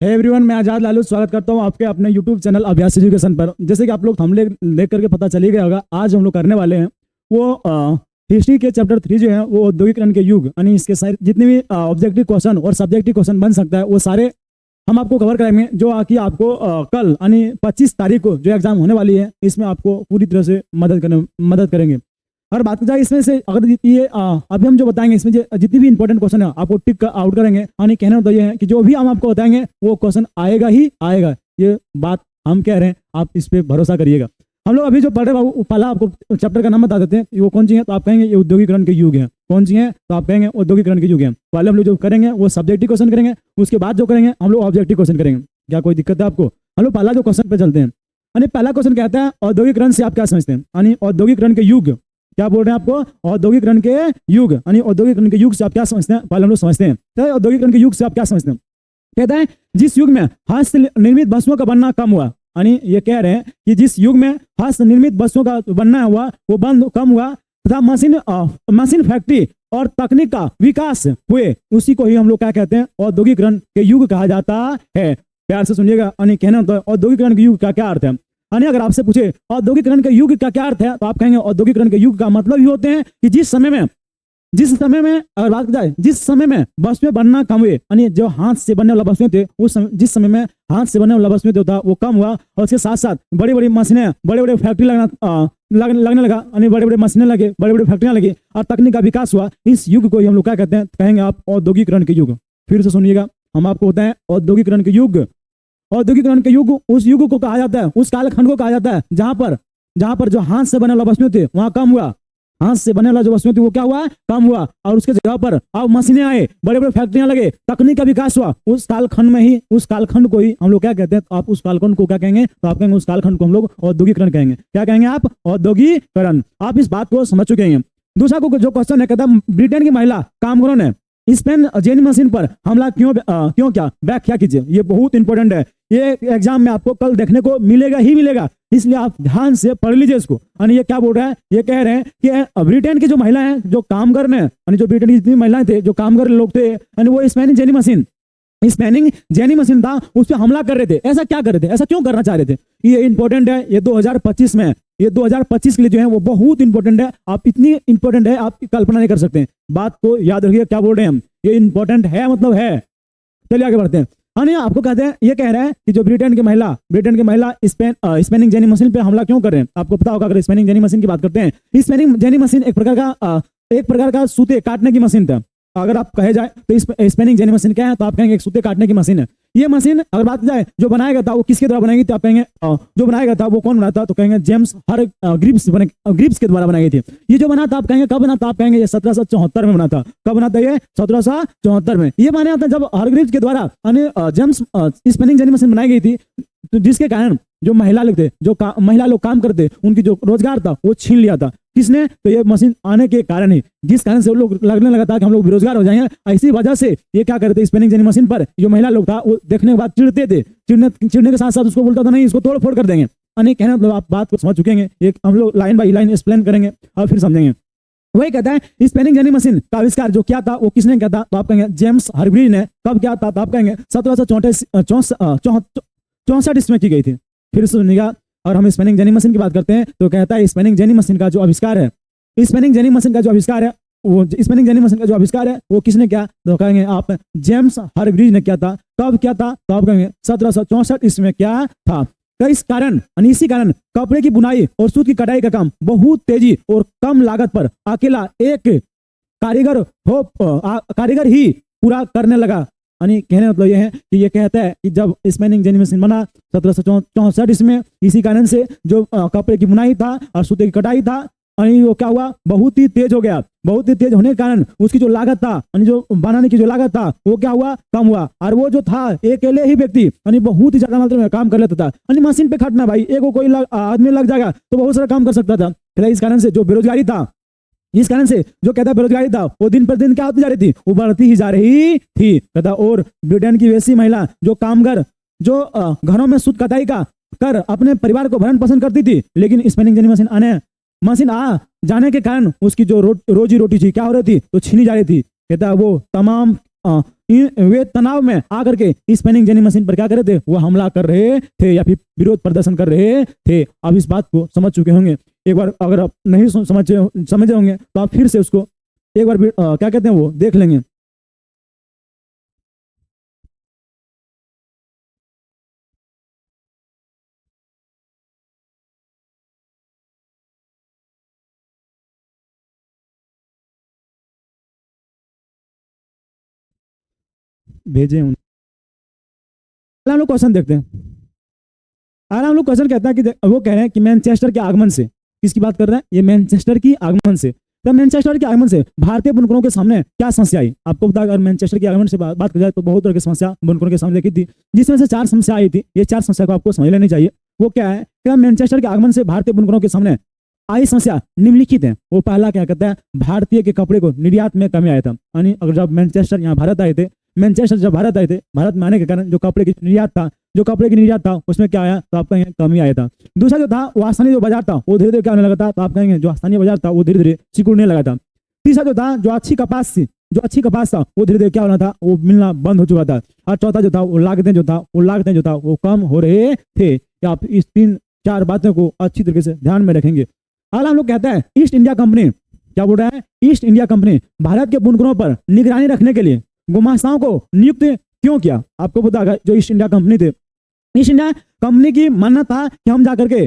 Hey everyone, मैं आजाद लालू स्वागत करता हूं आपके अपने यूट्यूब चैनल अभ्यास एजुकेशन पर। जैसे कि आप लोग थंबनेल देख करके पता चल ही गया होगा, आज हम लोग करने वाले हैं वो हिस्ट्री के चैप्टर 3 जो है वो औद्योगिकरण के युग, यानी इसके सारे जितने भी ऑब्जेक्टिव क्वेश्चन और सब्जेक्टिव क्वेश्चन बन सकता है वो सारे हम आपको कवर कराएंगे, जो कि आपको कल यानी 25 तारीख को जो एग्जाम होने वाली है इसमें आपको पूरी तरह से मदद करेंगे। और बात की जाए इसमें से, अगर ये अभी हम जो बताएंगे इसमें जितनी भी इंपॉर्टेंट क्वेश्चन है आपको टिक आउट करेंगे। यानी कहना तो ये है कि जो भी हम आपको बताएंगे वो क्वेश्चन आएगा ही आएगा, ये बात हम कह रहे हैं, आप इस पे भरोसा करिएगा। हम लोग अभी जो पढ़ रहे हैं पहला आपको चैप्टर का नाम बता देते हैं, वो कौन सी है तो आप कहेंगे ये औद्योगिकरण के युग है। कौन सी है तो आप कहेंगे औद्योगिकरण के युग है। पहले हम लोग जो करेंगे वो सब्जेक्टिव क्वेश्चन करेंगे, उसके बाद जो करेंगे हम लोग ऑब्जेक्टिव क्वेश्चन करेंगे। क्या कोई दिक्कत है आपको? हम लोग पहला जो क्वेश्चन पे चलते हैं। यानी पहला क्वेश्चन कहता है औद्योगिकरण से आप क्या समझते हैं, यानी औद्योगिकरण के युग। क्या बोल रहे हैं आपको? औद्योगिकरण के युग, यानी औद्योगिकरण के युग से आप क्या समझते हैं, पहले हम लोग समझते हैं। तो औद्योगिकरण के युग से आप क्या समझते हैं? कहता है जिस युग में हाथ से निर्मित वस्तुओं का बनना कम हुआ, यानी ये कह रहे हैं कि जिस युग में हाथ से निर्मित वस्तुओं का बनना हुआ वो बंद कम हुआ तथा मशीन फैक्ट्री और तकनीक का विकास हुए, उसी को ही हम लोग क्या कहते हैं, औद्योगिकरण के युग कहा जाता है। प्यार से सुनिएगा। यानी कहना तो औद्योगिकरण के युग का क्या अर्थ है। यानी अगर आपसे पूछे औद्योगिकरण के युग का क्या अर्थ है तो आप कहेंगे औद्योगिकरण के युग का मतलब ही होते हैं कि जिस समय में अगर बात जाए जिस समय में वस्तुएं बनना कम हुए, यानी जो हाथ से बनने वाला वस्तुएं थे उस समय, जिस समय में हाथ से बनने वाला वस्तुएं था वो कम हुआ, और उसके साथ साथ बड़ी बड़ी मशीनें, बड़े बड़े फैक्ट्री लगने लगा, यानी बड़े बड़े मशीनें लगे, बड़ी बड़ी फैक्ट्रियां लगी और तकनीक का विकास हुआ। इस युग को हम लोग क्या कहते हैं, कहेंगे आप औद्योगिकरण के युग। फिर से सुनिएगा, हम आपको बताएं औद्योगिकरण के युग। औद्योगिकरण के युग उस युग को कहा जाता है, उस कालखंड को कहा जाता है जहां पर जो हाथ से बने वाला वस्तुएं थे वहां कम हुआ, हाथ से बने वाला जो वस्तुएं थी वो क्या हुआ, कम हुआ, और उसके जगह पर अब मशीनें आए, बड़े बड़े फैक्ट्रियां लगे, तकनीक का विकास हुआ। उस कालखंड में ही, उस कालखंड को ही हम लोग क्या कहते हैं, तो आप उस कालखंड को क्या कहेंगे, तो आप कहेंगे उस कालखंड को हम लोग औद्योगिकरण कहेंगे। क्या कहेंगे आप? औद्योगिकरण। आप इस बात को समझ चुके हैं। दूसरा को जो क्वेश्चन है, कहता है ब्रिटेन की महिला कामगारों ने स्पेन जेनी मशीन पर हमला क्यों क्या, व्याख्या कीजिए। ये बहुत इंपॉर्टेंट है, ये एग्जाम में आपको कल देखने को मिलेगा ही मिलेगा, इसलिए आप ध्यान से पढ़ लीजिए इसको। यानी ये क्या बोल रहा है, ये कह रहे हैं कि ब्रिटेन की जो महिलाएं हैं, जो कामगार ने, यानी जो ब्रिटेन की जितनी महिलाएं थे, जो कामगार लोग थे, यानी वो स्पेनिंग जेनी मशीन था उस पर हमला कर रहे थे। ऐसा क्या कर रहे थे, ऐसा क्यों करना चाह रहे थे, ये इंपॉर्टेंट है। ये 2025 में, ये 2025 के लिए जो है वो बहुत इंपॉर्टेंट है। आप इतनी इंपॉर्टेंट है आप कल्पना नहीं कर सकते। बात को याद रखिए, क्या बोल रहे हैं हम, ये इंपॉर्टेंट है मतलब है। चलिए आगे बढ़ते हैं। हाँ, नहीं आपको कहते हैं, ये कह रहे हैं कि जो ब्रिटेन की महिला स्पेनिंग जेनी मशीन पे हमला क्यों कर रहे हैं। आपको पता होगा, अगर स्पेनिंग जेनी मशीन की बात करते हैं, स्पेनिंग जेनी मशीन एक प्रकार का सूते काटने की मशीन था। अगर आप कहे जाए तो स्पेनिंग जेनी मशीन क्या है, तो आप कहेंगे एक सूते काटने की मशीन है। ये मशीन अगर बात जाए जो बनाया गया था वो किसके द्वारा बनाई गई थी, आप कहेंगे जो बनाया गया था वो कौन बना था, तो कहेंगे जेम्स ग्रिव्स के द्वारा बनाई गई थी। ये जो बना था आप कहेंगे कब बना था, आप कहेंगे ये 1774 में बना था। कब बना था ये? 1774 में। ये माने आता जब हरग्रीव्स के द्वारा जेम्स स्पेनिंग जेनी मशीन बनाई गई थी, तो जिसके कारण जो महिला लोग थे, महिला लोग काम करते, उनकी जो रोजगार था वो छीन लिया था। किसने? तो ये मशीन आने के कारण ही, जिस कारण से वो लोग लगने लगा था कि हम लोग बेरोजगार हो जाएंगे। इसी वजह से ये क्या करते, स्पेनिंग जेनी मशीन पर जो महिला लोग था वो देखने के बाद चिढ़ते थे। चिढ़ने के साथ साथ उसको बोलता था नहीं इसको तोड़ फोड़ कर देंगे। यानी कहना मतलब आप बात को समझ चुके हैं, एक हम लोग लाइन बाई लाइन एक्सप्लेन करेंगे और फिर समझेंगे। वही कहता है स्पेनिंग जेनी मशीन का आविष्कार जो क्या था वो किसने किया था, तो आप कहेंगे जेम्स हरग्रीव्स ने। कब क्या था, तो आप कहेंगे 1764 इसमें की गई थी। फिर सुनिएगा, और हम स्पेनिंग जेनी मशीन की बात करते हैं तो कहता है स्पेनिंग जेनी मशीन का जो आविष्कार है, स्पेनिंग जेनी मशीन का जो आविष्कार है वो किसने किया, तो कहेंगे आप जेम्स हरग्रीव्स ने किया था। कब क्या था, तो आप कहेंगे 1764 इसमें क्या था। तो इसी कारण कपड़े की बुनाई और सूत की कटाई का काम बहुत तेजी और कम लागत पर अकेला एक कारीगर ही पूरा करने लगा। यानी कहने मतलब ये है कि ये कहता है कि जब स्पेनिंग जेनी मशीन बना 1764 इसमें, इसी कारण से जो कपड़े की बुनाई था और सूते की कटाई था, यानी वो क्या हुआ, बहुत ही तेज हो गया। बहुत ही तेज होने के कारण उसकी जो लागत था, यानी जो बनाने की जो लागत था वो क्या हुआ, कम हुआ। और वो जो था अकेले ही व्यक्ति यानी बहुत ही ज्यादा मात्रा में काम कर लेता था। यानी मशीन पे खटना भाई, एक कोई आदमी लग जाएगा तो बहुत सारा काम कर सकता था। इस कारण से जो बेरोजगारी था, इस कारण से जो कहता बेरोजगारी था वो दिन पर दिन क्या होती जा रही थी, उभरती ही जा रही थी। कहता और ब्रिटेन की वैसी महिला जो कामगार जो घरों में सूत कटाई का कर अपने परिवार को भरण पोषण करती थी, लेकिन स्पेनिंग जेनी मशीन आ जाने के कारण उसकी जो रोजी रोटी थी क्या हो रही थी, तो छीनी जा रही थी। कहता वो तमाम वे तनाव में आकर के स्पिनिंग जेनी मशीन पर क्या कर रहे थे, वो हमला कर रहे थे या फिर विरोध प्रदर्शन कर रहे थे। आप इस बात को समझ चुके होंगे। एक बार अगर आप नहीं समझे होंगे तो आप फिर से उसको एक बार क्या कहते हैं वो देख लेंगे। भेजे हम लोग क्वेश्चन देखते हैं। अगर हम लोग क्वेश्चन कहता है कि वो कह रहे हैं कि मैनचेस्टर के आगमन से, किसकी बात कर रहे हैं, ये मैनचेस्टर की आगमन से, तो मैनचेस्टर के आगमन से भारतीय बुनकरों के सामने क्या समस्या आई। आपको पता है अगर मैनचेस्टर के आगमन से बात की जाए तो बहुत तरह की समस्या बुनकरों के सामने देखी थी, जिसमें से 4 समस्या आई थी। ये 4 समस्या को आपको समझ लेनी चाहिए। वो क्या है कि मैनचेस्टर के आगमन से भारतीय बुनकरों के सामने आई समस्या निम्नलिखित है। वो पहला क्या कहता है, भारतीय के कपड़े को निर्यात में कमी आया था। यानी अगर जब मैनचेस्टर यहाँ भारत आए थे, मैनचेस्टर जब भारत आए थे, भारत में आने के कारण जो कपड़े की निर्यात था उसमें क्या आया, तो आप कहेंगे कमी आया था। दूसरा जो था वो स्थानीय जो बाजार था वो धीरे धीरे क्या होने लगा था, तो आप कहेंगे जो स्थानीय बाजार था वो धीरे धीरे सिकुड़ने लगा था। तीसरा जो था जो अच्छी कपास था वो धीरे धीरे क्या होना था, वो मिलना बंद हो चुका था। और चौथा जो था वो लागतें जो था वो कम हो रहे थे। आप इस 3-4 बातों को अच्छी तरीके से ध्यान में रखेंगे। हाल हम लोग कहते हैं ईस्ट इंडिया कंपनी क्या बोल रहा है, ईस्ट इंडिया कंपनी भारत के बुनकरों पर निगरानी रखने के लिए गुमास्ताओं को नियुक्त क्यों किया। आपको पता है जो ईस्ट इंडिया कंपनी थे, ईस्ट इंडिया कंपनी की मानना था कि हम जाकर के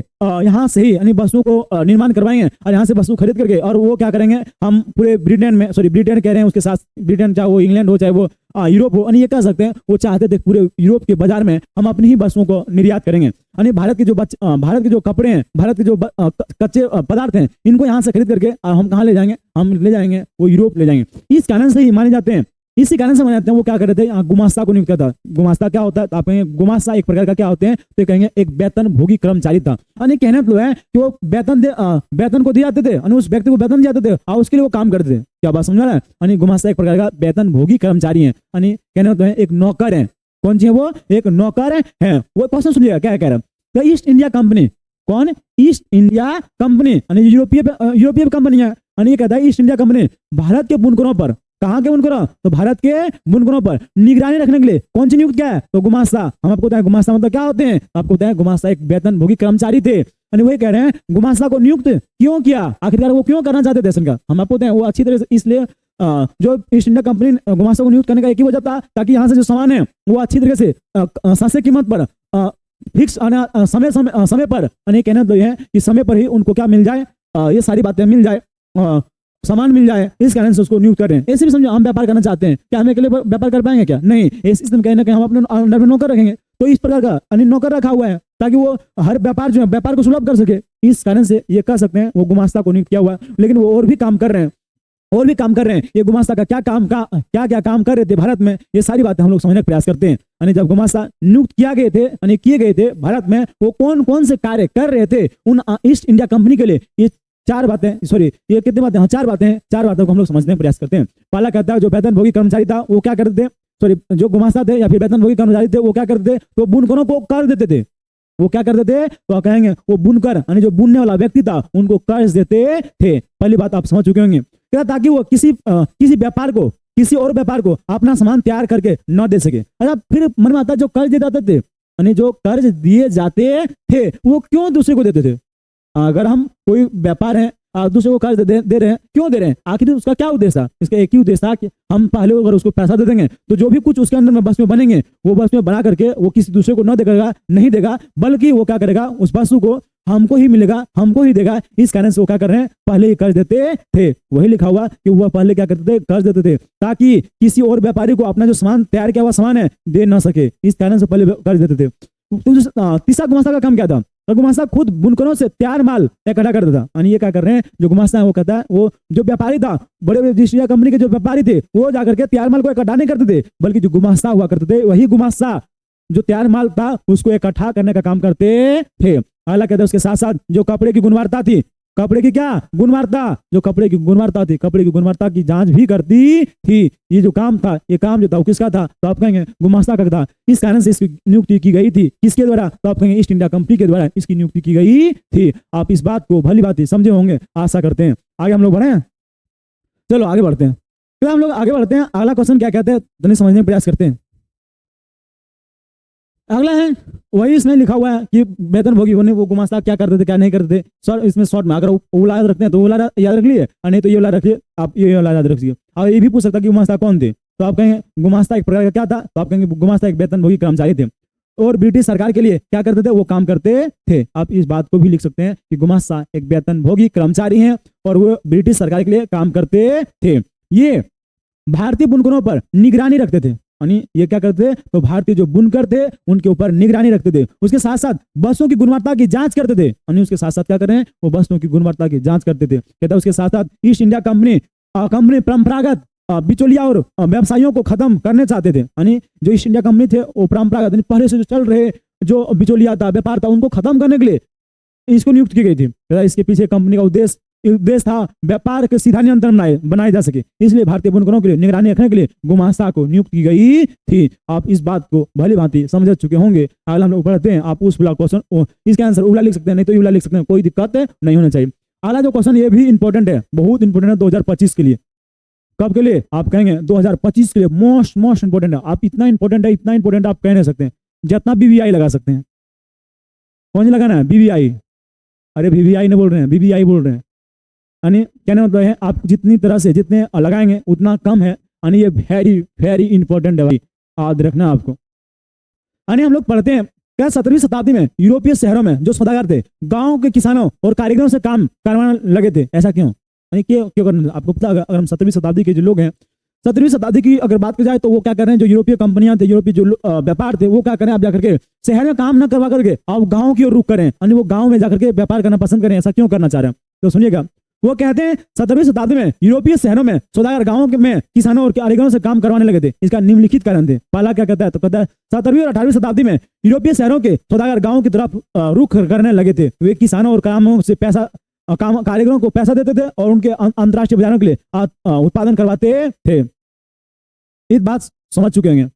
यहाँ से ही यानी वस्तुओं को निर्माण करवाएंगे और यहाँ से वस्तु खरीद करके और वो क्या करेंगे, हम पूरे ब्रिटेन कह रहे हैं, उसके साथ ब्रिटेन चाहे वो इंग्लैंड हो चाहे वो यूरोप हो, यानी ये कह सकते हैं वो चाहते थे पूरे यूरोप के बाजार में हम अपनी ही वस्तुओं को निर्यात करेंगे। यानी भारत के जो कपड़े हैं, भारत के जो कच्चे पदार्थ हैं, इनको यहाँ से खरीद करके हम कहाँ ले जाएंगे, हम ले जाएंगे वो यूरोप ले जाएंगे। इस कारण से ही माने जाते हैं, इसी कारण से माने जाते हैं वो क्या कर रहे थे, गुमास्ता को नियुक्त किया था। गुमास्ता क्या होता है, तो आप कहेंगे गुमास्ता एक प्रकार का क्या होते हैं, तो कहेंगे एक वेतन भोगी कर्मचारी था। यानी कहने मतलब है कि वो वेतन को दिए जाते थे, उस व्यक्ति को वेतन दिए जाते थे और उसके लिए वो काम करते थे। क्या बात समझ रहा है। यानी गुमास्ता एक प्रकार का वेतन भोगी कर्मचारी है, यानी कहने मतलब है एक नौकर है। कौन सी है वो, एक नौकर है। वो क्वेश्चन सुनिएगा क्या कह रहा है, ईस्ट इंडिया कंपनी, कौन, ईस्ट इंडिया कंपनी यानी यूरोपीय कंपनी है। यानी ये कहता है ईस्ट इंडिया कंपनी भारत के बुनकरों पर, कहाँ के बुनकरों, तो भारत के बुनकरों पर निगरानी रखने के लिए कौन सी नियुक्त किया है, तो गुमास्ता। हम आपको बताएं गुमास्ता मतलब क्या होते हैं, आपको बताएं गुमास्ता एक वेतन भोगी कर्मचारी थे। यानी वही कह रहे हैं गुमास्ता को नियुक्त क्यों किया, आखिरकार वो क्यों करना चाहते थे देश का। हम आपको बताएं वो अच्छी तरह से, इसलिए जो ईस्ट इंडिया कंपनी गुमास्ता को नियुक्त करने का एक ही वजह था ताकि यहाँ से जो सामान है वो अच्छी तरीके से सस्ते कीमत पर फिक्स समय पर, यानी कहना तो है कि समय पर ही उनको क्या मिल जाए, ये सारी बातें मिल जाए, सामान मिल जाए, इस कारण से उसको नियुक्त कर रहे हैं। ऐसे भी समझो हम व्यापार करना चाहते हैं, क्या हम अकेले व्यापार कर पाएंगे, क्या नहीं। इस सिस्टम कहना कि हम अपने अंडर में नौकर रखेंगे, तो इस प्रकार का नौकर रखा हुआ है ताकि वो हर व्यापार को सुलभ कर सके। इस कारण से ये कह सकते हैं वो गुमास्ता को नियुक्त किया हुआ है। लेकिन वो और भी काम कर रहे हैं, ये गुमास्ता का क्या काम कर रहे थे भारत में, ये सारी बातें हम लोग समझने का प्रयास करते हैं। यानी जब गुमास्ता नियुक्त किए गए थे भारत में, वो कौन कौन से कार्य कर रहे थे उन ईस्ट इंडिया कंपनी के लिए, ये 4 बातें, ये कितनी बातें, हाँ 4 बातें हैं। 4 बातों को हम लोग समझने का प्रयास करते हैं। पहला कहता है जो वेतन भोगी कर्मचारी था वो क्या करते थे, जो गुमास्ता थे या फिर वेतन भोगी कर्मचारी थे वो क्या करते थे, तो बुनकरों को कर्ज देते थे। वो क्या करते थे, तो कहेंगे वो बुनकर यानी जो बुनने वाला व्यक्ति था उनको कर्ज देते थे। पहली बात आप समझ चुके होंगे, ताकि वो किसी और व्यापार को अपना सामान तैयार करके न दे सके। अच्छा, फिर मन में आता जो कर्ज दिए जाते थे, यानी जो कर्ज दिए जाते थे वो क्यों दूसरे को देते थे। अगर हम कोई व्यापार है दूसरे को कर्ज दे रहे हैं, क्यों दे रहे हैं, आखिर उसका क्या उद्देश्य था, इसका एक ही उद्देश्य था कि हम पहले अगर उसको पैसा दे देंगे तो जो भी कुछ उसके अंदर में वस्तु बनेंगे वो वस्तु बना करके वो किसी दूसरे को नहीं देगा, बल्कि वो क्या करेगा, उस वस्तु को हमको ही मिलेगा, हमको ही देगा। इस कारण से वो क्या कर रहे हैं, पहले ही कर्ज देते थे। वही लिखा हुआ कि वह पहले क्या करते थे, कर्ज देते थे ताकि किसी और व्यापारी को अपना जो सामान तैयार किया हुआ सामान है दे ना सके। इस कारण से पहले कर्ज देते थे। तीसरा गुमास्ता का काम क्या था, गुमास्ता खुद बुनकरों से तैयार माल इकट्ठा करता था। यानी ये क्या कर रहे हैं, जो गुमास्ता है वो कहता है वो जो व्यापारी था, बड़े ईस्ट इंडिया कंपनी के जो व्यापारी थे वो जाकर के तैयार माल को इकट्ठा नहीं करते थे, बल्कि जो गुमास्ता हुआ करते थे वही गुमास्ता जो तैयार माल था उसको इकट्ठा करने का काम करते थे। हालांकि उसके साथ साथ जो कपड़े की गुणवत्ता थी, कपड़े की क्या गुणवत्ता, जो कपड़े की गुणवत्ता थी, कपड़े की गुणवत्ता की जांच भी करती थी। ये जो काम था, ये काम जो था वो किसका था, तो आप कहेंगे गुमास्ता का था। इस कारण से इसकी नियुक्ति की गई थी, किसके द्वारा, तो आप कहेंगे ईस्ट इंडिया कंपनी के द्वारा इसकी नियुक्ति की गई थी। आप इस बात को भली बात समझे होंगे, आशा करते हैं। आगे हम लोग बढ़े, चलो आगे बढ़ते हैं। तो हम लोग आगे बढ़ते हैं। अगला क्वेश्चन क्या कहते हैं तो समझने का प्रयास करते हैं। अगला है वही इसमें लिखा हुआ है कि वेतनभोगी होने वो गुमास्ता क्या करते थे क्या नहीं करते थे। सर इसमें शॉर्ट में अगर उला याद रखते हैं तो उला याद रख लिए और नहीं तो ये वाला रखिए, आप ये वाला याद रखिए। और ये भी पूछ सकता कि गुमास्ता कौन थे, तो आप कहेंगे गुमास्ता एक प्रकार का क्या था, तो आप कहेंगे गुमास्ता एक वेतनभोगी कर्मचारी थे और ब्रिटिश सरकार के लिए क्या करते थे, वो काम करते थे। आप इस बात को भी लिख सकते हैं कि गुमास्ता एक वेतनभोगी कर्मचारी हैं और वो ब्रिटिश सरकार के लिए काम करते थे। ये भारतीय बुनकरों पर निगरानी रखते थे, यानी ये क्या करते थे, तो भारतीय जो बुनकर थे उनके ऊपर निगरानी रखते थे। उसके साथ साथ वस्तुओं की गुणवत्ता की जांच करते थे, यानी उसके साथ साथ क्या कर रहे हैं, वो वस्तुओं की गुणवत्ता की जांच करते थे। कहता है उसके साथ साथ ईस्ट इंडिया कंपनी परंपरागत बिचौलिया और व्यवसायियों को खत्म करने चाहते थे। यानी जो ईस्ट इंडिया कंपनी थे वो परंपरागत पहले से जो चल रहे जो बिचौलिया था व्यापार था उनको खत्म करने के लिए इसको नियुक्त की गई थी। इसके पीछे कंपनी का उद्देश्य था व्यापार के सीधा नियंत्रण बनाए जा सके, इसलिए भारतीय बुनकरों के लिए निगरानी रखने के लिए गुमास्ता को नियुक्त की गई थी। आप इस बात को भली भांति समझ चुके होंगे। अगला हम लोग पढ़ते हैं। आप उस क्वेश्चन इसका आंसर उला लिख सकते हैं, नहीं तो उला लिख सकते हैं, कोई दिक्कत नहीं होना चाहिए। अगला जो क्वेश्चन ये भी इंपॉर्टेंट है, बहुत इंपॉर्टेंट है 2025 के लिए। कब के लिए, आप कहेंगे 2025 के लिए मोस्ट इंपोर्टेंट है। आप इतना इंपोर्टेंट आप कह नहीं सकते हैं, जितना बीबीआई लगा सकते हैं। कौन सी लगाना है, बीबीआई। अरे बीबीआई नहीं बोल रहे हैं, बीबीआई बोल रहे हैं। यानी कहने मतलब है आप जितनी तरह से जितने लगाएंगे उतना कम है, यानी ये वेरी इंपॉर्टेंट है भाई, याद रखना आपको। यानी हम लोग पढ़ते हैं क्या 17वीं शताब्दी में यूरोपीय शहरों में जो सौदागर थे गांव के किसानों और कारीगरों से काम करवाने लगे थे। ऐसा क्यों, यानी क्यों करना, आपको पता अगर हम 17वीं शताब्दी के जो लोग हैं, 17वीं शताब्दी की अगर बात की जाए तो वो क्या कर रहे हैं, जो यूरोपीय कंपनियां थे, यूरोपीय जो व्यापार थे, वो क्या करें आप जाकर के शहर में काम न करवा करके आप गाँव की ओर रुख करें, यानी वो गाँव में जाकर के व्यापार करना पसंद करें। ऐसा क्यों करना चाह रहे हैं, तो सुनिएगा। वो कहते हैं 17वीं शताब्दी में यूरोपीय शहरों में सौदागर गांवों में किसानों और कारीगरों से काम करवाने लगे थे। इसका निम्नलिखित कारण थे। पहला क्या कहता है, तो कहता है 17वीं और 18वीं शताब्दी में यूरोपीय शहरों के सौदागर गांवों की तरफ रुख करने लगे थे। वे किसानों और कामों से कारीगरों को पैसा देते थे और उनके अंतर्राष्ट्रीय बाजारों के लिए उत्पादन करवाते थे। इस बात समझ चुके हैं।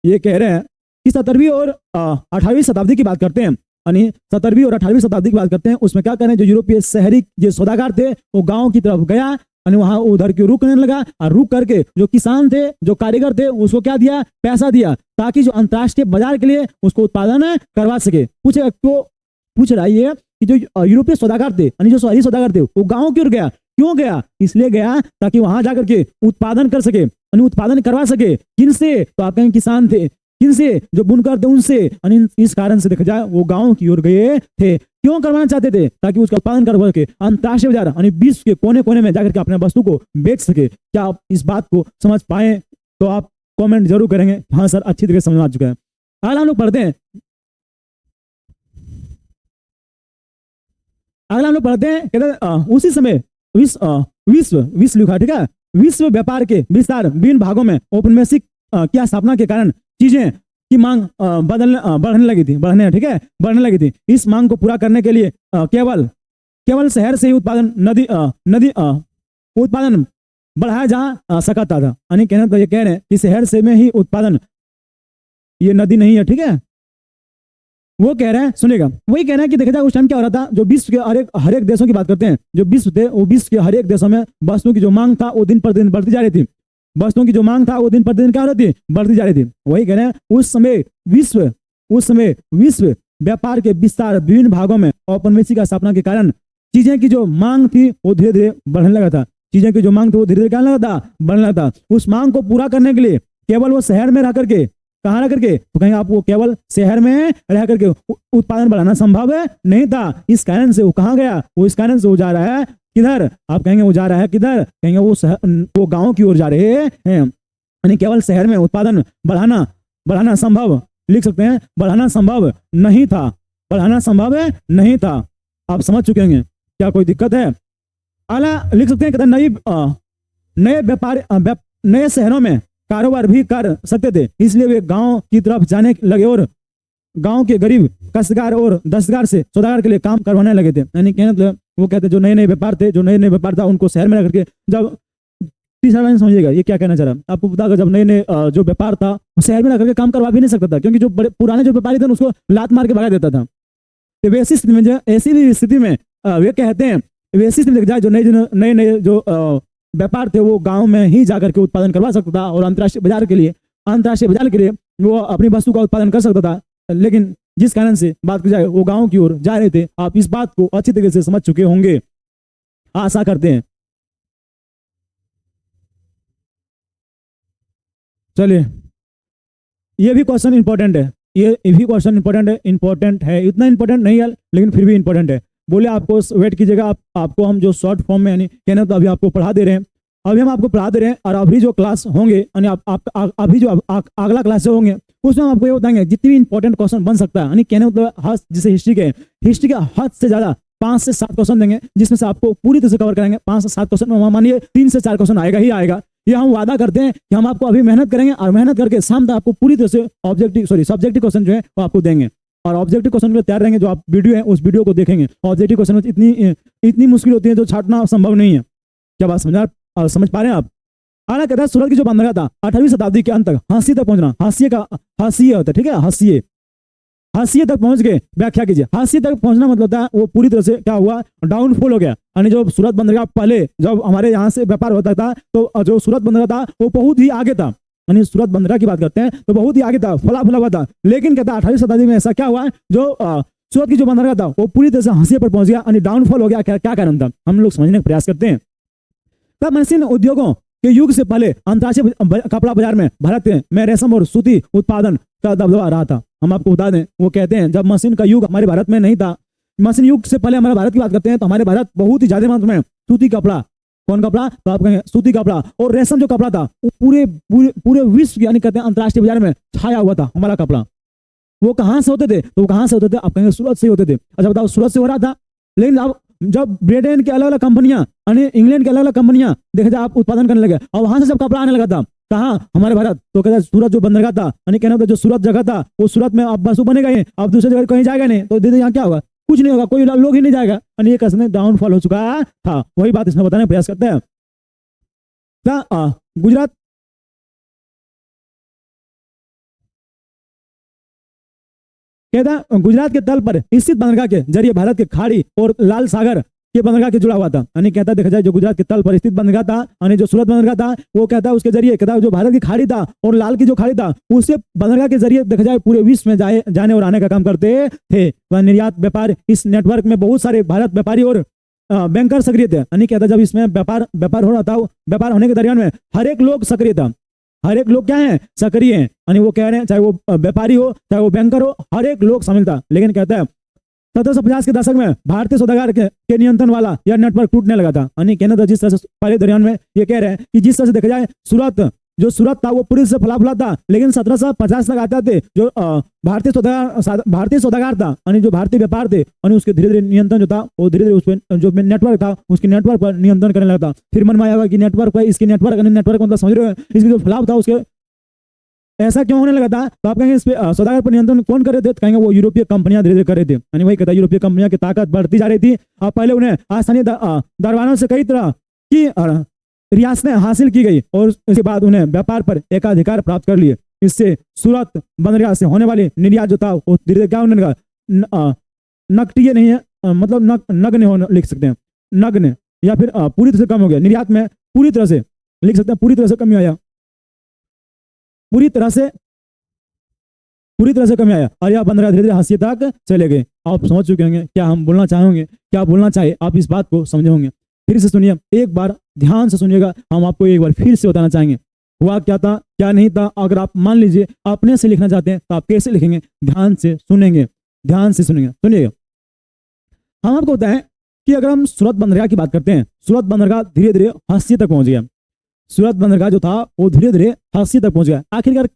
ये कह रहे हैं कि 17वीं और 18वीं शताब्दी की बात करते हैं, यानी 17वीं और 18वीं शताब्दी की बात करते हैं। उसमें क्या करें, जो यूरोपीय शहरी जो सौदागर थे वो गांव की तरफ गया, यानी वहां उधर की रुक करने लगा और रुक करके जो किसान थे, जो कारीगर थे, उसको क्या दिया, पैसा दिया, ताकि जो अंतर्राष्ट्रीय बाजार के लिए उसको उत्पादन करवा सके। पूछ रहा है कि जो यूरोपीय सौदागर थे, यानी जो शहरी सौदागर थे, वो गाँव की ओर गया। क्यों गया, इसलिए गया ताकि वहां जाकर के उत्पादन कर सके, यानी उत्पादन करवा सके। किनसे, तो आप कहेंगे किसान थे। किनसे, जो बुनकर थे उनसे। इस कारण से देखा जाए वो गांव की ओर गए थे। क्यों करवाना चाहते थे, ताकि उसका उत्पादन कर सके, अंतर्राष्ट्रीय बाजार यानी विश्व के कोने कोने में जाकर के अपने वस्तु को बेच सके। क्या आप इस बात को समझ पाए, तो आप कमेंट जरूर करेंगे हाँ सर अच्छी तरीके से समझ आ चुका है। अगला हम लोग पढ़ते हैं। कहते हैं उसी समय विश्व लिखा, ठीक है, विश्व व्यापार के विस्तार विभिन्न भागों में औपनिवेशिक की स्थापना के कारण चीजें की मांग बढ़ने लगी थी, बढ़ने लगी थी। इस मांग को पूरा करने के लिए केवल शहर से ही उत्पादन बढ़ाया जा सकता था। यानी कहना तो ये कह रहे हैं कि शहर से में ही उत्पादन, ये नदी नहीं है, ठीक है, वो कह रहे हैं, सुनेगा, वही कह रहे हैं कि देखा जाए उस टाइम क्या हो रहा था, जो विश्व के हर एक देशों की बात करते हैं, जो विश्व थे वो विश्व के हर एक देशों में वस्तुओं की जो मांग था वो दिन पर दिन बढ़ती जा रही थी। वस्तुओं की जो मांग था वो दिन पर दिन क्या हो रही थी, बढ़ती जा रही थी। वही कह रहे हैं उस समय विश्व व्यापार के विस्तार विभिन्न भागों में औपनिवेशिक स्थापना के कारण चीजें की जो मांग थी वो धीरे धीरे बढ़ने लगा था। चीजें की जो मांग थी वो धीरे धीरे क्या लगा था, बढ़ने लगा था। उस मांग को पूरा करने के लिए केवल वो शहर में रह करके, कहाँ रह करके, तो कहीं आप वो केवल शहर में रह करके उत्पादन बढ़ाना संभव नहीं था। इस कारण से वो कहाँ गया, वो इस कारण से वो जा रहा है किधर, आप कहेंगे वो जा रहा है किधर, कहेंगे वो गांव की ओर जा रहे हैं। यानी केवल शहर में उत्पादन बढ़ाना संभव, लिख सकते हैं, बढ़ाना संभव नहीं था। आप समझ चुके हैं, क्या कोई दिक्कत है। अला लिख सकते हैं नए शहरों में कारोबार भी कर सकते थे, इसलिए वे गांव की तरफ जाने लगे और गांव के गरीब काश्तकार और दस्तकार से सौदागर के लिए काम करवाने लगे थे। यानी कहने वो कहते जो नए नए व्यापार था उनको शहर में रह करके, जब तीसरा लाइन समझिएगा ये क्या कहना चाह रहा है आपको पता है, जब नए नए जो व्यापार था शहर में रह करके काम करवा भी नहीं सकता था, क्योंकि जो पुराने जो व्यापारी थे उसको लात मार के भगा देता था। तो ऐसी स्थिति में वे कहते हैं, वैसी स्थिति में जो नए जो व्यापार थे वो गांव में ही जाकर के उत्पादन करवा सकता था और अंतर्राष्ट्रीय बाजार के लिए वो अपनी वस्तु का उत्पादन कर सकता था। लेकिन जिस कारण से बात की जाए वो गांव की ओर जा रहे थे। आप इस बात को अच्छी तरीके से समझ चुके होंगे, आशा करते हैं। चलिए, ये भी क्वेश्चन इंपॉर्टेंट है, इंपॉर्टेंट है, इतना इंपॉर्टेंट नहीं है लेकिन फिर भी इंपॉर्टेंट है। बोले आपको वेट कीजिएगा, आपको हम जो शॉर्ट फॉर्म में यानी कहना तो अभी आपको पढ़ा दे रहे हैं, अभी हम आपको पढ़ा दे रहे हैं और अभी जो क्लास होंगे यानी अभी जो अगला क्लास जो होंगे उसमें हम आपको ये बताएंगे जितनी भी इंपॉर्टेंट क्वेश्चन बन सकता है, यानी कहने मतलब जैसे हिस्ट्री के हद से ज्यादा 5 से 7 क्वेश्चन देंगे जिसमें से आपको पूरी तरह से कवर करेंगे। 5 से 7 क्वेश्चन मानिए 3 से 4 क्वेश्चन आएगा ही आएगा, ये हम वादा करते हैं कि हम आपको अभी मेहनत करेंगे और मेहनत करके शाम तक आपको पूरी तरह से सब्जेक्टिव क्वेश्चन जो है वो आपको देंगे। और ऑब्जेक्टिव क्वेश्चन में तैयार रहेंगे, जो आप वीडियो है उस वीडियो को देखेंगे। ऑब्जेक्टिव क्वेश्चन में इतनी मुश्किल होती है जो छाटना संभव नहीं है। क्या बात समझ पा रहे हैं आप? आना कहता है सूरत की जो बंदरगाह था 18वीं शताब्दी के अंत तक हाशिए तक पहुंचना, हाशिए होता है, ठीक है, हाशिए तक पहुंच गए। व्याख्या कीजिए। हाशिए तक पहुंचना मतलब था वो पूरी तरह से क्या हुआ, डाउनफॉल हो गया। यानी जो सूरत बंदरगाह पहले जब हमारे यहाँ से व्यापार होता था तो जो सूरत बंदरगाह था वो बहुत ही आगे था, यानी सूरत बंदरगाह की बात करते हैं तो बहुत ही आगे था, फला हुआ था। लेकिन कहता है 18वीं शताब्दी में ऐसा क्या हुआ, जो सूरत की जो बंदरगाह था वो पूरी तरह से हाशिए पर पहुंच गया, यानी डाउनफॉल हो गया। क्या कारण था, हम लोग समझने का प्रयास करते हैं। तब मशीन उद्योगों के युग से पहले अंतर्राष्ट्रीय कपड़ा बाजार में भारत में रेशम और सूती उत्पादन का दबदबा रहा था। हम आपको बता दें, वो कहते हैं जब मशीन का युग हमारे भारत में नहीं था, मशीन युग से पहले हमारे भारत की बात करते हैं तो हमारे भारत बहुत ही ज्यादा मात्रा में सूती कपड़ा, कौन कपड़ा, तो आप कहेंगे सूती कपड़ा और रेशम जो कपड़ा था वो पूरे विश्व यानी कहते हैं अंतर्राष्ट्रीय बाजार में छाया हुआ था। हमारा कपड़ा वो कहाँ से होते थे, तो वो कहाँ से होते थे, आप कहेंगे सूरत से होते थे। अच्छा बताओ, सूरत से हो रहा था। लेकिन अब जब ब्रिटेन के अलग अलग कंपनियां यानी इंग्लैंड के अलग अलग कंपनियां देखा जाए आप उत्पादन करने लगे और वहां से जब कपड़ा आने लगा था कहाँ, हमारे भारत, तो कहते हैं सूरत जो बंदरगाह था यानी कहना होता जो सूरत जगह था वो सूरत में अब बसु बनेगा ही, अब दूसरी जगह कहीं जाएगा नहीं, तो दीदी यहाँ क्या होगा, कुछ नहीं होगा, कोई लोग ही नहीं जाएगा, यानी ये कसम डाउनफॉल हो चुका था। वही बात इसमें बताने का प्रयास करते हैं। गुजरात कहता गुजरात के तल पर स्थित बंदरगाह के जरिए भारत के खाड़ी और लाल सागर के बंदरगाह के जुड़ा हुआ था। यानी कहता देखा जाए जो गुजरात के तल पर स्थित बंदरगाह था यानी जो सूरत बंदरगाह था वो कहता है उसके जरिए कहता जो भारत की खाड़ी था और लाल की जो खाड़ी था उससे बंदरगाह के जरिए देखा जाए पूरे विश्व में जाने और आने का काम करते थे। वह निर्यात व्यापार इस नेटवर्क में बहुत सारे भारत व्यापारी और बैंकर सक्रिय थे। यानी कहता जब इसमें व्यापार हो रहा था, व्यापार होने के दरमियान में हर एक लोग सक्रिय था, हर एक लोग क्या है, सक्रिय हैं। यानी वो कह रहे हैं चाहे वो व्यापारी हो चाहे वो बैंकर हो, हर एक लोग शामिल था। लेकिन कहता है 1750 के दशक में भारतीय सौदागर के नियंत्रण वाला यह नेटवर्क टूटने लगा था। यानी कहना था जिस तरह से पहले दरमियान में ये कह रहे हैं कि जिस तरह से देखा जाए सूरत था वो पूरी से फला था, लेकिन 1750 तक आते थे जो भारतीय सौदागर था यानी जो भारतीय व्यापार थे यानी उसके धीरे धीरे नियंत्रण जो था वो धीरे धीरे उस पर जो नेटवर्क था उसके नेटवर्क पर नियंत्रण करने लगा था। फिर मन में आया कि नेटवर्क पर इसके नेटवर्क मतलब समझ रहे हो, इसकी जो फैलाव था उसके ऐसा क्यों होने लगा था, तो आप कहेंगे इस पे सौदागर पर नियंत्रण कौन कर रहे थे, तो कहेंगे वो यूरोपीय कंपनियां धीरे धीरे कर रहे थे। यानी वही कहता है यूरोपीय कंपनियां की ताकत बढ़ती जा रही थी और पहले उन्हें स्थानीय दरबारों से कई तरह की रियासतें हासिल की गई और उसके बाद उन्हें व्यापार पर एकाधिकार प्राप्त कर लिए। इससे सूरत बंदरगाह से होने वाली निर्यात जो था वो धीरे धीरे क्या होने लगा, नकटीय नहीं है, मतलब नग्न होने लिख सकते हैं, नग्न या फिर पूरी तरह से कम हो गया। निर्यात में पूरी तरह से लिख सकते हैं, पूरी तरह से कमी आया, पूरी तरह से कमी आया और यह बंदरगाह धीरे धीरे हाशिए तक चले गए। आप समझ चुके होंगे क्या हम बोलना चाहेंगे, क्या बोलना चाहे, आप इस बात को समझे होंगे। फिर से सुनिए, एक बार ध्यान से सुनिएगा, हम आपको एक बार फिर से बताना चाहेंगे हुआ क्या था क्या नहीं था। अगर आप मान लीजिए अपने से लिखना चाहते हैं तो आप कैसे लिखेंगे, ध्यान से सुनेंगे, सुनिएगा। हम आपको बताएं कि अगर हम सूरत बंदरगाह की बात करते हैं, सूरत बंदरगाह धीरे धीरे हाशिए तक पहुंच गया। सूरत बंदरगाह जो था वो धीरे धीरे हाशिए तक पहुंच गया। आखिरकार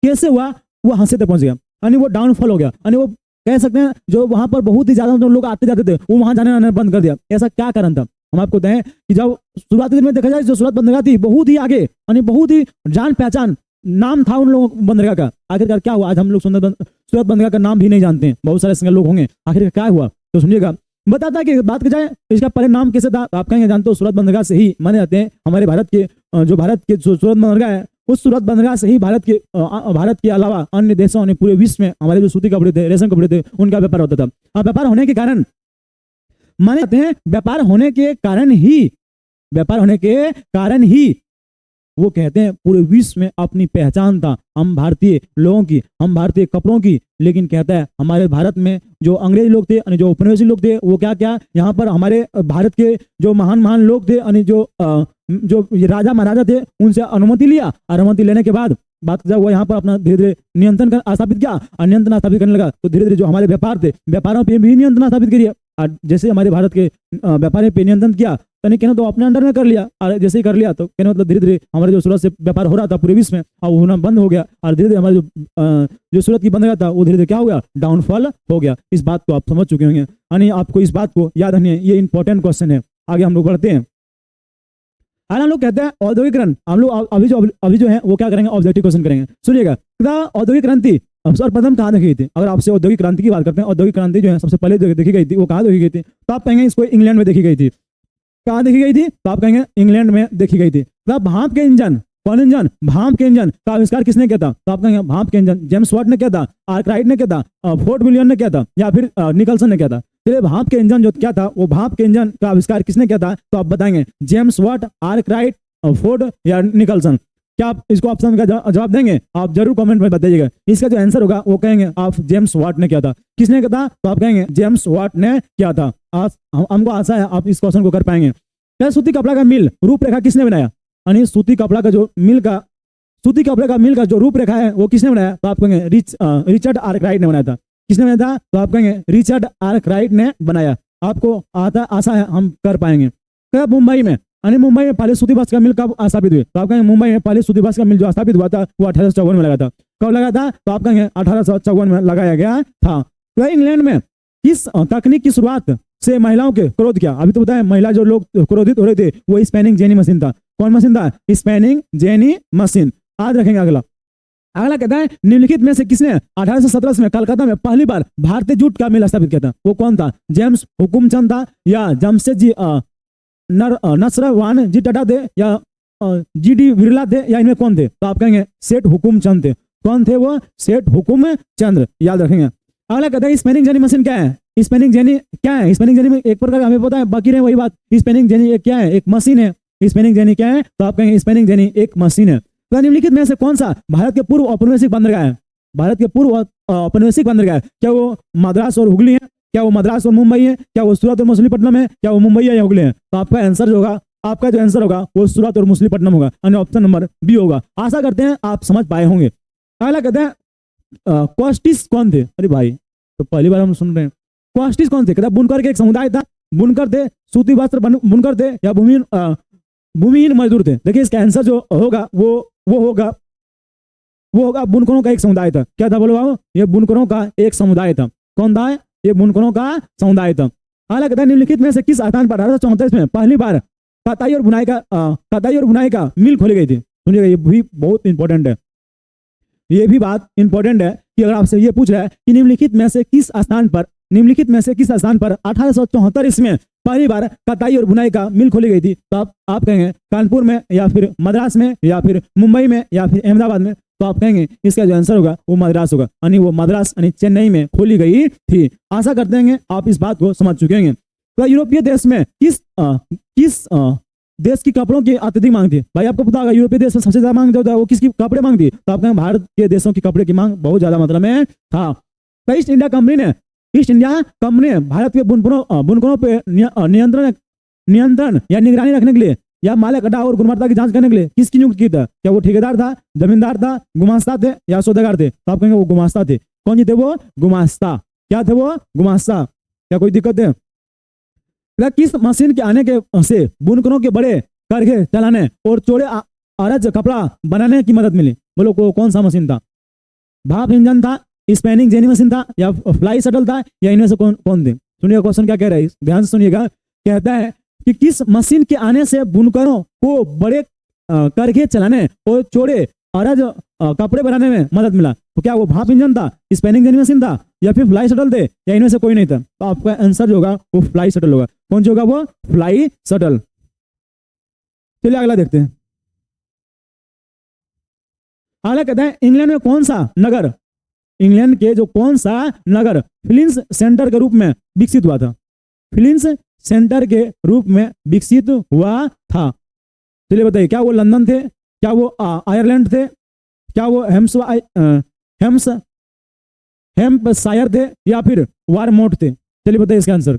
कैसे हुआ, वो हाशिए तक पहुंच गया, यानी वो डाउनफॉल हो गया। यानी वो कह सकते हैं जो वहां पर बहुत ही ज्यादा लोग आते जाते थे वो वहां जाने आने बंद कर दिया। ऐसा क्या कारण था, हम आपको बताएं कि जब शुरुआती दिन में देखा जाए जो सूरत बंदरगाह थी बहुत ही आगे, यानी बहुत ही जान पहचान नाम था उन लोगों बंदरगाह का। आखिरकार क्या हुआ, आज हम लोग सूरत बंदरगाह का नाम भी नहीं जानते हैं, बहुत सारे सिंगल लोग होंगे। आखिर क्या हुआ तो सुनिएगा, बताता कि बात की जाए इसका पहले नाम कैसे था, आप कहेंगे जानते हो सूरत बंदरगाह से ही माने जाते हैं हमारे भारत के जो सूरत बंदरगाह है उस सूरत बंदरगाह से ही भारत के अलावा अन्य देशों ने पूरे विश्व में हमारे जो सूती कपड़े थे, रेशम कपड़े थे, उनका व्यापार होता था। व्यापार होने के कारण माने जाते हैं, व्यापार होने के कारण ही व्यापार होने के कारण ही वो कहते हैं पूरे विश्व में अपनी पहचान था हम भारतीय लोगों की, हम भारतीय कपड़ों की। लेकिन कहता है हमारे भारत में जो अंग्रेज लोग थे यानी जो उपनिवेशी लोग थे वो क्या क्या यहाँ पर हमारे भारत के जो महान महान लोग थे यानी जो ये राजा महाराजा थे उनसे अनुमति लिया। अनुमति लेने के बाद बात जब वो यहाँ पर अपना धीरे धीरे नियंत्रण स्थापित किया और नियंत्रण स्थापित करने लगा तो धीरे धीरे जो हमारे व्यापार थे व्यापारों पे भी नियंत्रण स्थापित करिए। और जैसे हमारे भारत के व्यापारी पे नियंत्रण किया तो नहीं कहना तो अपने अंडर में कर लिया और जैसे ही कर लिया तो कहना मतलब धीरे धीरे हमारे जो सूरत से व्यापार हो रहा था पूरे विश्व में और वो होना बंद हो गया और धीरे धीरे हमारे जो सूरत की बंद गया था वो धीरे धीरे क्या हो गया, डाउनफॉल हो गया। इस बात को आप समझ चुके होंगे यानी आपको इस बात को याद रखनी है, ये इंपॉर्टेंट क्वेश्चन है। आगे हम लोग बढ़ते हैं। हम लोग कहते हैं औद्योगिकरण, हम लोग अभी जो है वो क्या करेंगे, ऑब्जेक्टिव क्वेश्चन करेंगे। सुनिएगा, औद्योगिक क्रांति सर्वप्रथम कहाँ देखी गई थी? अगर आपसे औद्योगिक क्रांति की बात करते हैं, औद्योगिक क्रांति जो है सबसे पहले देखी गई थी वो कहाँ देखी गई थी? तो आप कहेंगे इसको इंग्लैंड में देखी गई थी। कहाँ देखी गई थी? तो आप कहेंगे इंग्लैंड में देखी गई थी। तो भाप के इंजन, कौन इंजन? भाप के इंजन का आविष्कार किसने किया था? तो आप कहेंगे भाप के इंजन जेम्स वाट ने किया था, आर्कराइट ने किया था, फोर्ट विलियम ने किया था या फिर निकलसन ने किया था? चलिए भाप के इंजन जो क्या था वो भाप के इंजन का आविष्कार किसने किया था? तो आप बताएंगे जेम्स वाट, आर्कराइट, फोर्ड या निकलसन। क्या आप इसको ऑप्शन का जवाब देंगे? आप जरूर कमेंट में बताइएगा। इसका जो आंसर होगा वो कहेंगे आप जेम्स वाट ने किया था। किसने किया था? तो आप कहेंगे जेम्स वाट ने किया था। हमको आशा है आप इस क्वेश्चन को कर पाएंगे। क्या सूती कपड़ा का मिल रूपरेखा किसने बनाया? यानी सूती कपड़ा का जो मिल का जो रूपरेखा है वो किसने बनाया? तो आप कहेंगे रिचर्ड आर्कराइट ने बनाया था। किसने बनाया था? तो आप कहेंगे रिचर्ड आर्कराइट ने बनाया। आपको आशा है हम कर पाएंगे। क्या मुंबई में पहले सूती वस्त्र का मिल कब स्थापित हुए? तो आप कहेंगे मुंबई में पहले सूती वस्त्र का मिल जो स्थापित हुआ था वो 1854 में लगा था। कब लगा था? तो आप कहेंगे 1854 में लगाया गया था। तो इंग्लैंड में किस तकनीक की शुरुआत से महिलाओं के क्रोध किया? अभी तो बताया महिला जो लोग क्रोधित हो रहे थे वो स्पैनिंग जेनी मशीन था। कौन मशीन था? Spanning jenny machine. आज रखेंगे। अगला कहता है निम्नलिखित में से किसने 1817 में कलकत्ता में पहली बार भारतीय जूट का मिल स्थापित किया था? वो कौन था? जेम्स हुकुमचंद था या जमशेद जी नसरवान जी टाटा थे या जी.डी. बिरला थे या इनमें कौन थे? तो आप कहेंगे सेठ हुकुमचंद थे। कौन थे वो? सेठ हुकुमचंद। याद रखेंगे। अगला कहता है स्पैनिंग जेनी मशीन क्या है? स्पैनिंग जेनी क्या है? स्पैनिंग जेनी में एक प्रकार का हमें पता है, बाकी रहे वही बात। स्पैनिंग जेनी क्या है? एक मशीन है। स्पैनिंग जेनी क्या है? तो आप कहेंगे स्पैनिंग जेनी एक मशीन है। तो निम्नलिखित में से कौन सा भारत के पूर्व औपनिवेशिक बंदरगाह है? भारत के पूर्व औपनिवेशिक बंदरगाह क्या वो मद्रास और हुगली है? क्या वो मद्रास और मुंबई है? क्या वो सूरत और मछलीपट्टनम है? क्या वो मुंबई या हुगली है? तो आपका आंसर जो होगा वो सूरत और मछलीपट्टनम होगा, यानी ऑप्शन नंबर बी होगा। आशा करते हैं आप समझ पाए होंगे। अगला कहते हैं कॉस्टिस कौन थे? अरे भाई तो पहली बार हम सुन रहे हैं। कॉस्टिस कौन थे? कहता बुनकर के एक समुदाय था। बुनकर थे, सूती वस्त्र बुनकर थे या भूमिहीन मजदूर थे? देखिए इसका आंसर जो होगा वो होगा बुनकरों का एक समुदाय था। क्या था? बोलो बाबू, ये बुनकरों का एक समुदाय था। कौन था? ये बुनकरों का समुदाय था। हालांकि कहता है निम्नलिखित में से किस स्थान पर 1834 में पहली बार कताई और बुनाई का मिल खोली गई थी? सुनिएगा, ये भी बहुत इंपॉर्टेंट है। ये भी बात इंपॉर्टेंट है कि अगर आपसे ये पूछ रहा है कि निम्नलिखित में से किस स्थान पर 1834 में पहली बार कताई और बुनाई का मिल खोली गई थी, तो आप कहेंगे कानपुर में या फिर मद्रास में या फिर मुंबई में या फिर अहमदाबाद में? तो आप कहेंगे इसका जो आंसर होगा वो मद्रास होगा, यानी वो मद्रास यानी चेन्नई में खोली गई थी। आशा करते हैं आप इस बात को समझ चुके होंगे। तो यूरोपीय देश में किस देश की कपड़ों की अत्यधिक मांग थी? भाई आपको पता होगा यूरोपीय देश में सबसे ज्यादा मांग जो होता है वो किसकी कपड़े मांग थी? तो आप कहेंगे भारत के देशों की कपड़े की मांग बहुत ज्यादा मात्रा में था। तो ईस्ट इंडिया कंपनी ने भारत के बुनकरों पे नियंत्रण या निगरानी रखने के लिए या माल कटाव और गुणवत्ता की जांच करने के लिए किसकी नियुक्ति की था? क्या वो ठेकेदार था, जमींदार था, गुमास्ता थे या सौदेगार थे? तो आप कहेंगे वो गुमास्ता थे। कौन जी थे वो? गुमास्ता। क्या थे वो? गुमास्ता। क्या कोई दिक्कत है? किस मशीन के आने के से बुनकरों के बड़े करघे चलाने और चौड़े अरज कपड़ा बनाने की मदद मिली? बोलो कौन सा मशीन था? भाप इंजन था, स्पैनिंग जेनी मशीन था या फ्लाई शटल था या इनमें से कौन थे? सुनिएगा क्वेश्चन क्या कह रहा है, ध्यान से सुनिएगा। कहता है कि किस मशीन के आने से बुनकरों को बड़े करघे चलाने और चौड़े अरज कपड़े बनाने में मदद मिला? तो क्या वो भाप इंजन था, स्पैनिंग जेनी मशीन था या फिर फ्लाई शटल थे या इनमें से कोई नहीं था? तो आपका आंसर जो होगा वो फ्लाई शटल होगा। कौन सा होगा? वो फ्लाई शटल। चलिए अगला देखते हैं। अगला कहता है इंग्लैंड में कौन सा नगर, इंग्लैंड के जो कौन सा नगर फ्लिंस सेंटर के रूप में विकसित हुआ था? फ्लिंस सेंटर के रूप में विकसित हुआ था। चलिए बताइए, क्या वो लंदन थे, क्या वो आयरलैंड थे, क्या वो हेम्पशायर थे, या फिर वारमोट थे? चलिए बताइए इसका आंसर।